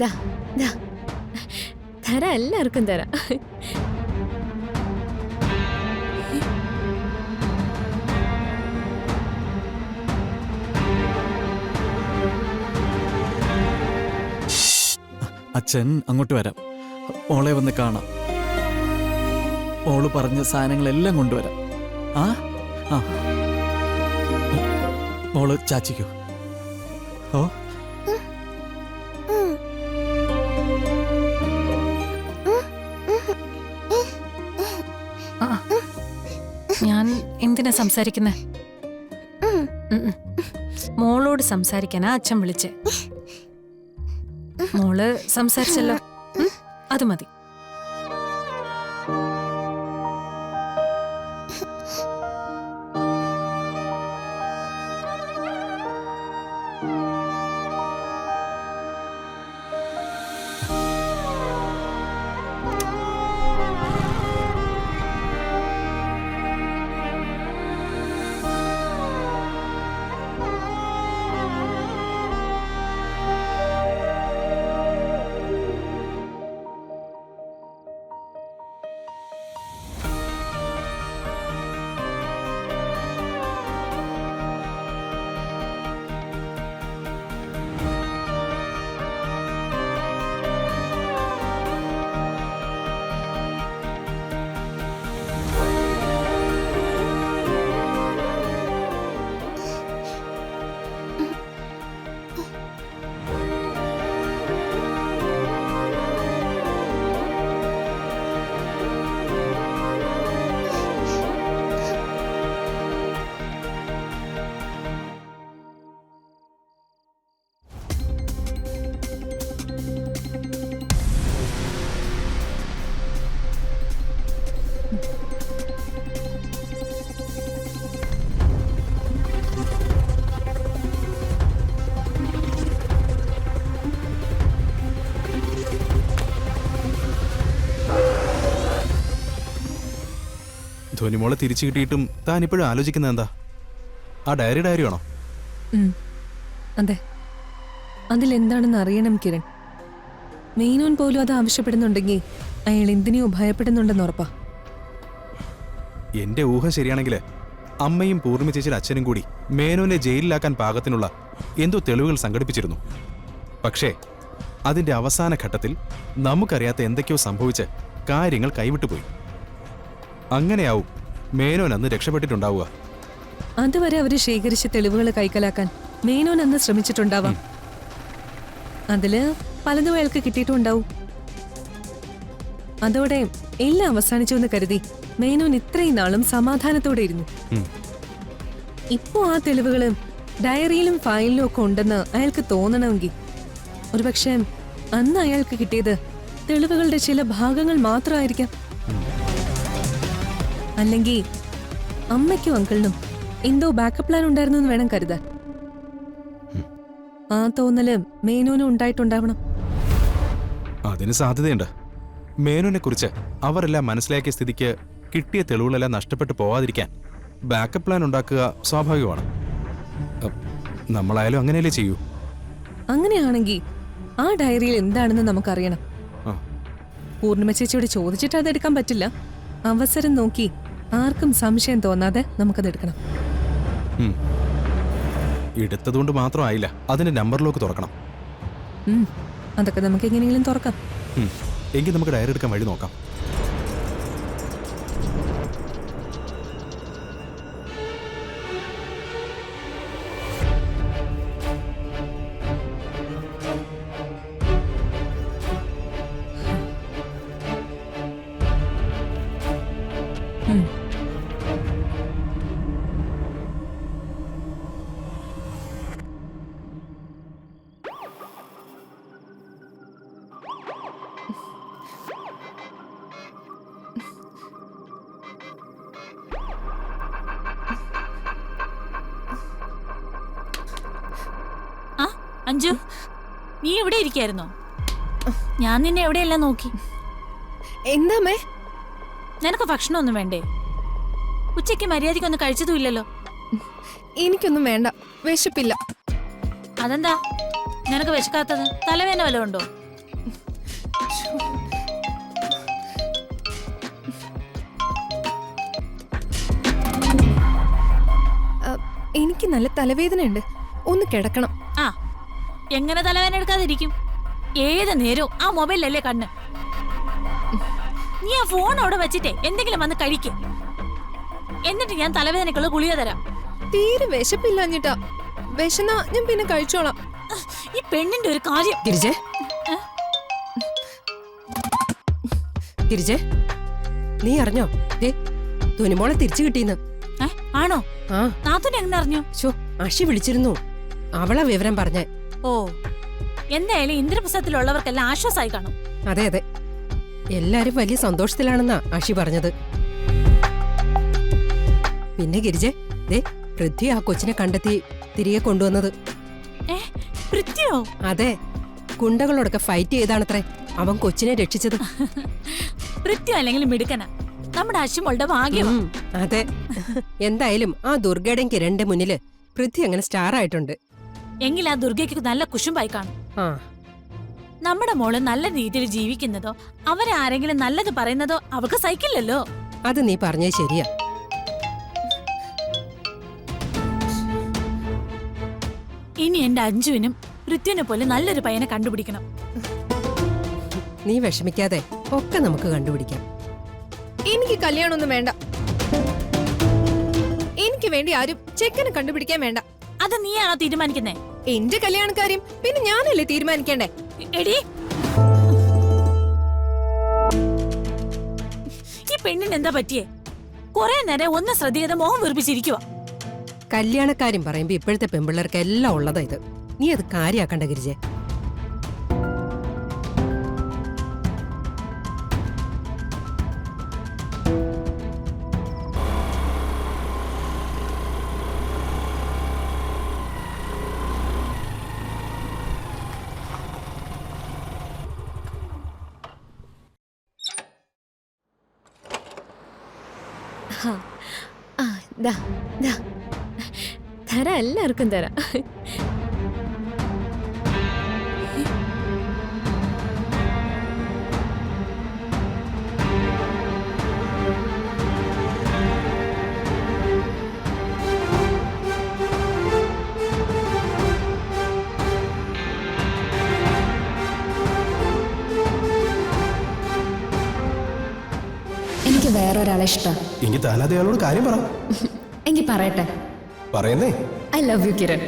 ദാ ദാ തരാം, എല്ലാവർക്കും തരാം. അച്ഛൻ അങ്ങോട്ട് വരാം. മോളെ വന്ന് കാണാം. മോള് പറഞ്ഞ സാധനങ്ങളെല്ലാം കൊണ്ടുവരാം. ആ ആ മോള് ചാച്ചിക്കോ. ഓ ഞാൻ എന്തിനാ സംസാരിക്കുന്നേ? മോളോട് സംസാരിക്കാനാ അച്ഛൻ വിളിച്ചേ. മോള് സംസാരിച്ചല്ലോ, അത് മതി. ധ്വനിമോളെ തിരിച്ചു കിട്ടിയിട്ടും താൻ ഇപ്പോഴും ആലോചിക്കുന്നത് എന്താ? ആ ഡയറി ആണോ? അതെ, അതിലെന്താണെന്ന് അറിയണം കിരൺ. മെയിനോൻ പോലും അത് ആവശ്യപ്പെടുന്നുണ്ടെങ്കിൽ അയാൾ എന്തിനെയോ ഭയപ്പെടുന്നുണ്ടെന്ന് ഉറപ്പാ. എന്റെ ഊഹം ശരിയാണെങ്കിൽ അമ്മയും പൂർണ്ണിമ ചേച്ചിയുടെ അച്ഛനും കൂടി മേനോനെ ജയിലിലാക്കാൻ പാകത്തിനുള്ള എന്തോ തെളിവുകൾ സംഘടിപ്പിച്ചിരുന്നു. പക്ഷേ അതിന്റെ അവസാന ഘട്ടത്തിൽ നമുക്കറിയാത്ത എന്തൊക്കെയോ സംഭവിച്ച് കാര്യങ്ങൾ കൈവിട്ടുപോയി. അങ്ങനെയാവും മേനോൻ അന്ന് രക്ഷപ്പെട്ടിട്ടുണ്ടാവുക. അതുവരെ അവര് ശേഖരിച്ച തെളിവുകൾ കൈക്കലാക്കാൻ മേനോൻ അന്ന് ശ്രമിച്ചിട്ടുണ്ടാവാം. അതില് പലതും അയാൾക്ക് കിട്ടിയിട്ടുണ്ടാവും. അതോടെ എല്ലാം അവസാനിച്ചു എന്ന് കരുതി മേനോൻ ഇത്രയും നാളും സമാധാനത്തോടെ ഇരുന്നു. ഇപ്പോ ആ തെളിവുകള് ഡയറിയിലും ഫയലിലും ഒക്കെ ഉണ്ടെന്ന് അയാൾക്ക് തോന്നണമെങ്കിൽ ഒരുപക്ഷെ അന്ന് അയാൾക്ക് കിട്ടിയത് തെളിവുകളുടെ ചില ഭാഗങ്ങൾ മാത്രമായിരിക്കാം. അല്ലെങ്കിൽ അമ്മയ്ക്കും അങ്കിളിനും എന്തോ ബാക്കപ്പ് പ്ലാൻ ഉണ്ടായിരുന്നു എന്ന് വേണം കരുതാൻ. ആ തോന്നല് മേനോനും ഉണ്ടായിട്ടുണ്ടാവണം. അതിന് സാധ്യതയുണ്ട്. മേനോനെ കുറിച്ച് അവരെല്ലാം മനസ്സിലാക്കിയ സ്ഥിതിക്ക് കിട്ടിയ തെളിവുകളെല്ലാം നഷ്ടപ്പെട്ടു പോവാതിരിക്കാൻ ബാക്കപ്പ് പ്ലാൻ ഉണ്ടാക്കുക സ്വാഭാവികമാണ്. നമ്മളായാലും അങ്ങനെയല്ലേ ചെയ്യൂ. അങ്ങനെയാണെങ്കിൽ ആ ഡയറിയിൽ എന്താണെന്ന് നമുക്കറിയണം. പൂർണ്ണിമ ചേച്ചിയോട് ചോദിച്ചിട്ട് അതെടുക്കാൻ പറ്റില്ല. അവസരം നോക്കി ആർക്കും സംശയം തോന്നാതെ നമുക്കതെടുക്കണം. എടുത്തതുകൊണ്ട് മാത്രമായില്ല, അതിന്റെ നമ്പറിലേക്ക് തുറക്കണം. അതൊക്കെ നമുക്ക് എങ്ങനെയെങ്കിലും തുറക്കാം. എങ്കിൽ നമുക്ക് ഡയറി എടുക്കാൻ വഴി നോക്കാം. അഞ്ജു, നീ എവിടെ ഇരിക്കായിരുന്നോ? ഞാൻ നിന്നെ എവിടെയെല്ലാം നോക്കി. എന്താമേ? നിനക്ക് ഭക്ഷണമൊന്നും വേണ്ടേ? ഉച്ചയ്ക്ക് മര്യാദയ്ക്കൊന്നും കഴിച്ചതുമില്ലല്ലോ. എനിക്കൊന്നും വേണ്ട, വിശപ്പില്ല. അതെന്താ നിനക്ക് വിശക്കാത്തത്? തലവേദന വല്ലതും ഉണ്ടോ? എനിക്ക് നല്ല തലവേദനയുണ്ട്, ഒന്ന് കിടക്കണം. ആ എങ്ങനെ തലവേദന എടുക്കാതിരിക്കും? ഏത് നേരവും ആ മൊബൈലല്ലേ കണ്ണ്. നീ ആ ഫോൺ അവിടെ വെച്ചിട്ടേ എന്തെങ്കിലും വന്ന് കഴിക്കും. എന്നിട്ട് ഞാൻ തലവേദനക്കുള്ള ഗുളിക തരാം. തീരെ വിശപ്പില്ലാഞ്ഞിട്ടാ. വിശന്നാ ഞാൻ പിന്നെ കഴിച്ചോളാം. ഈ പെണ്ണിന്റെ ഒരു കാര്യം. ഗിരിജെ ഏ? ഗിരിജെ നീ അറിഞ്ഞോ? ദേ തുനിമോളെ തിരിച്ചു കിട്ടീന്ന്. ഏ, ആണോ? ആ നാത്തൂനെ എങ്ങനെ അറിഞ്ഞു? ശോ, അഷി വിളിച്ചിരുന്നു. അവളാ വിവരം പറഞ്ഞേ. ഓ, എന്തായാലും ഇന്ദ്രപ്രസ്ഥത്തിലുള്ളവർക്കെല്ലാം ആശ്വാസമായി കാണും. അതെ അതെ, എല്ലാരും വലിയ സന്തോഷത്തിലാണെന്നാ അഷി പറഞ്ഞത്. പിന്നെ ഗിരിജെ, ദേ പൃഥ്വി ആ കൊച്ചിനെ കണ്ടെത്തി തിരികെ കൊണ്ടുവന്നത്. ഏ, പൃഥ്വിയോ? അതെ, ഗുണ്ടകളോടൊക്കെ ഫൈറ്റ് ചെയ്താണത്രേ അവൻ കൊച്ചിനെ രക്ഷിച്ചത്. പൃഥ്വി അല്ലെങ്കിൽ മിടുക്കന. നമ്മുടെ അശ്വമോളുടെ ഭാഗ്യം. അതെ, എന്തായാലും ആ ദുർഗയുടെയും കിരണിന്റെ മുന്നില് പൃഥ്വി അങ്ങനെ സ്റ്റാർ ആയിട്ടുണ്ട്. എങ്കിൽ ആ ദുർഗയ്ക്ക് നല്ല കുശുമ്പായി കാണും. ആ നമ്മുടെ മോള് നല്ല രീതിയിൽ ജീവിക്കുന്നതോ അവരെ ആരെങ്കിലും നല്ലത് പറയുന്നതോ അവർക്ക് സഹിക്കില്ലല്ലോ. അത് നീ പറഞ്ഞത് ശരിയാ. ഇനി എന്റെ അഞ്ജുവിനും പൃഥ്വിനെ പോലെ നല്ലൊരു പയ്യനെ കണ്ടുപിടിക്കണം. നീ വിഷമിക്കാതെ ഒക്കെ നമുക്ക് കണ്ടുപിടിക്കാം. എനിക്ക് കല്യാണമൊന്നും വേണ്ട. എനിക്ക് വേണ്ടി ആരും ചെക്കനെ കണ്ടുപിടിക്കാൻ വേണ്ട. അത് നീയാണോ തീരുമാനിക്കുന്നേ? എന്റെ കല്യാണക്കാര്യം പിന്നെ ഞാനല്ലേ തീരുമാനിക്കണ്ടേ? എടി, ഈ പെണ്ണിന് എന്താ പറ്റിയേ? കുറെ നേരം ഒന്ന് ശ്രദ്ധിക്കാതെ മോഹം വീർപ്പിച്ചിരിക്കുക. കല്യാണക്കാരും പറയുമ്പോ ഇപ്പോഴത്തെ പെൺപിള്ളേർക്ക് എല്ലാം ഉള്ളതാ ഇത്. നീ അത് കാര്യാക്കണ്ട ഗിരിജെ. ആ, ദാ, ദാ. തരാം, എല്ലാവർക്കും തരാം. എനിക്ക് വേറൊരാളെ ഇഷ്ടം. എങ്കിൽ താനാതെ അയാളോട് കാര്യം പറ. എങ്കിൽ പറയട്ടെ. പറയുന്നേ. I love you Kiran.